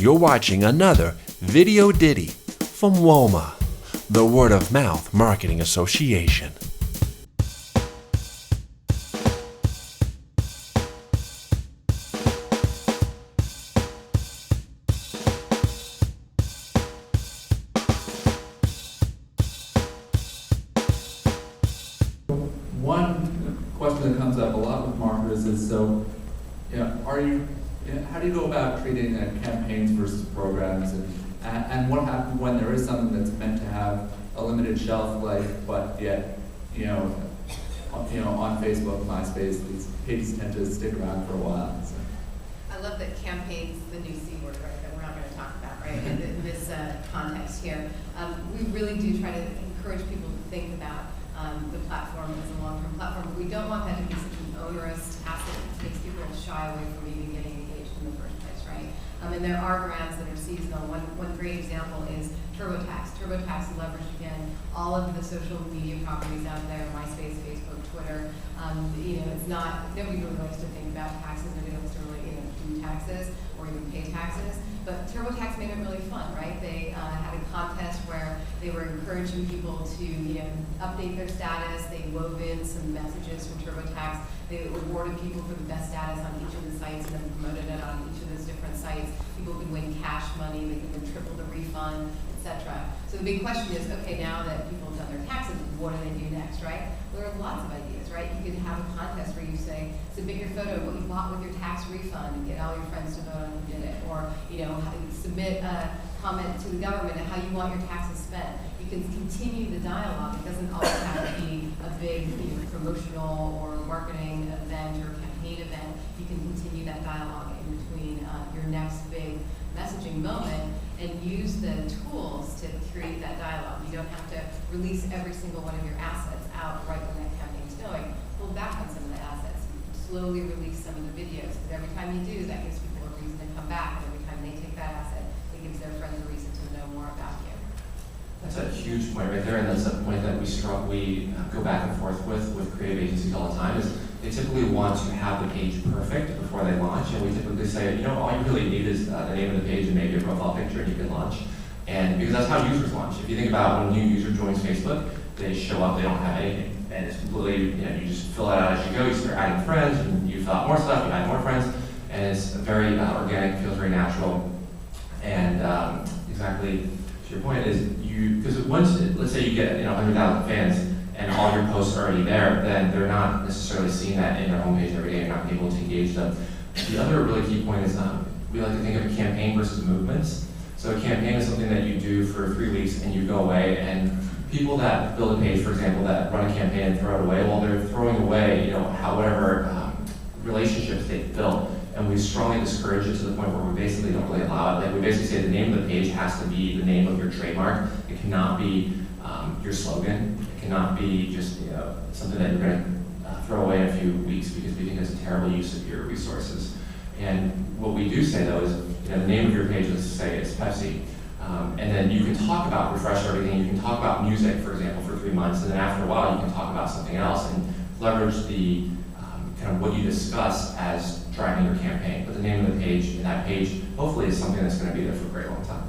You're watching another Video Ditty from WOMMA, the Word of Mouth Marketing Association. One question that comes up a lot with marketers is, how do you go about treating campaigns versus programs, and what happens when there is something that's meant to have a limited shelf life, but yet, on Facebook, MySpace, these pages tend to stick around for a while. So. I love that campaign's the new C word, right, that we're not going to talk about, right, in this context here. We really do try to encourage people to think about the platform as a long-term platform, but we don't want that to be such an onerous task that makes people shy away from even getting engaged in the first place, right? And there are brands that are seasonal. One great example is TurboTax. TurboTax leveraged, again, all of the social media properties out there, MySpace, Facebook, Twitter. It's not, nobody really likes to think about taxes, nobody likes to really, do taxes or even pay taxes. But TurboTax made it really fun, right? They had a contest where they were encouraging people to, update their status. They wove in some messages from TurboTax. They rewarded people for the best status on each of the sites and then promoted it on each of those different sites. People could win cash money, they could win triple the refund, etc. So the big question is, okay, now that people have done their taxes, what do they do next, right? Well, there are lots of ideas, right? You could have a contest where you say, submit your photo of what you bought with your tax refund and get all your friends to vote on who did it. Or, submit a comment to the government on how you want your taxes spent. You can continue the dialogue. It doesn't always have to be a big promotional or marketing event or campaign event. You can continue that dialogue in between your next big messaging moment and use the tools to create that dialogue. You don't have to release every single one of your assets out right when that campaign's going. Pull back on some of the assets. Slowly release some of the videos. Because every time you do, that gives people a reason to come back. And every time they take that asset, it gives their friends a reason to know more about you. That's a huge point right there, and that's a point that we go back and forth with creative agencies all the time. Is they typically want to have the page perfect before they launch, and we typically say, all you really need is the name of the page and maybe a profile picture, and you can launch. And because that's how users launch. If you think about when a new user joins Facebook, they show up, they don't have anything, and it's completely, you just fill it out as you go. You start adding friends, and you fill out more stuff, you add more friends, and it's very organic, feels very natural, and exactly. Your point is because once, let's say you get 100,000 fans and all your posts are already there, then they're not necessarily seeing that in their homepage every day. You're not able to engage them. The other really key point is we like to think of a campaign versus movements. So a campaign is something that you do for 3 weeks and you go away, and people that build a page, for example, that run a campaign and throw it away, well, they're throwing away whatever relationships they've built. And we strongly discourage it to the point where we basically don't really allow it. Like we basically say the name of the page has to be the name of your trademark. It cannot be your slogan. It cannot be just something that you're going to throw away in a few weeks because we think it's a terrible use of your resources. And what we do say though is the name of your page, let's say it's Pepsi. And then you can talk about refresh everything. You can talk about music, for example, for 3 months. And then after a while, you can talk about something else and leverage the kind of what you discuss as driving your campaign. But the name of the page, and that page hopefully is something that's going to be there for a very long time.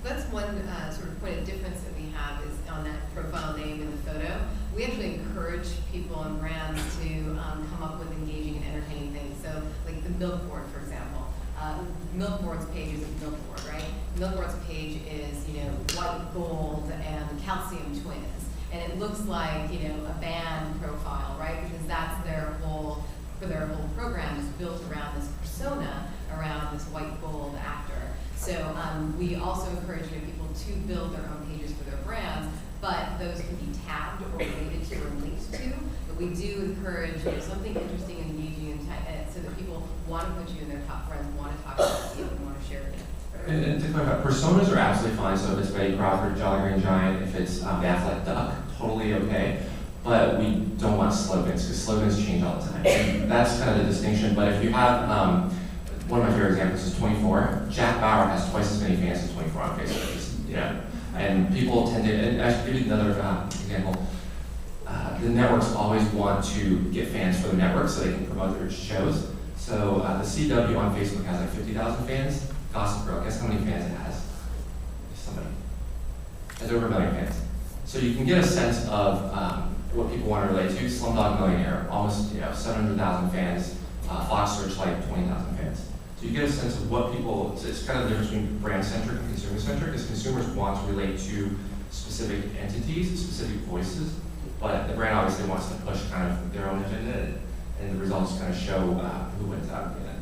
That's one sort of point of difference that we have is on that profile name in the photo. We actually encourage people and brands to come up with engaging and entertaining things. So like the Milk Board, for example. Milk Board's page is a Milk Board, right? Milk Board's page is, white gold and calcium twins. And it looks like, a band profile, right? Because that's their whole program is built around this persona, around this white gold actor. So we also encourage people to build their own pages for their brands, but those can be tagged or related to or linked to. But we do encourage something interesting and engaging so that people want to put you in their top friends, want to talk about you, and want to share it. And to clarify, personas are absolutely fine. So if it's Betty Crawford, Jolly Green Giant, if it's the Athletic Duck, totally okay. But we don't want slogans because slogans change all the time. And that's kind of the distinction. But if you have, one of my favorite examples is 24. Jack Bauer has twice as many fans as 24 on Facebook. And people tend to, and I should give you another example. The networks always want to get fans for the network so they can promote their shows. So the CW on Facebook has like 50,000 fans. Gossip Girl, guess how many fans it has? Somebody. It has over 1 million fans. So you can get a sense of what people want to relate to. Slumdog Millionaire, almost 700,000 fans. Fox Searchlight, 20,000 fans. So you get a sense of what people, so it's kind of the difference between brand-centric and consumer-centric, because consumers want to relate to specific entities, specific voices, but the brand obviously wants to push kind of their own agenda, and the results kind of show who wins out in the end.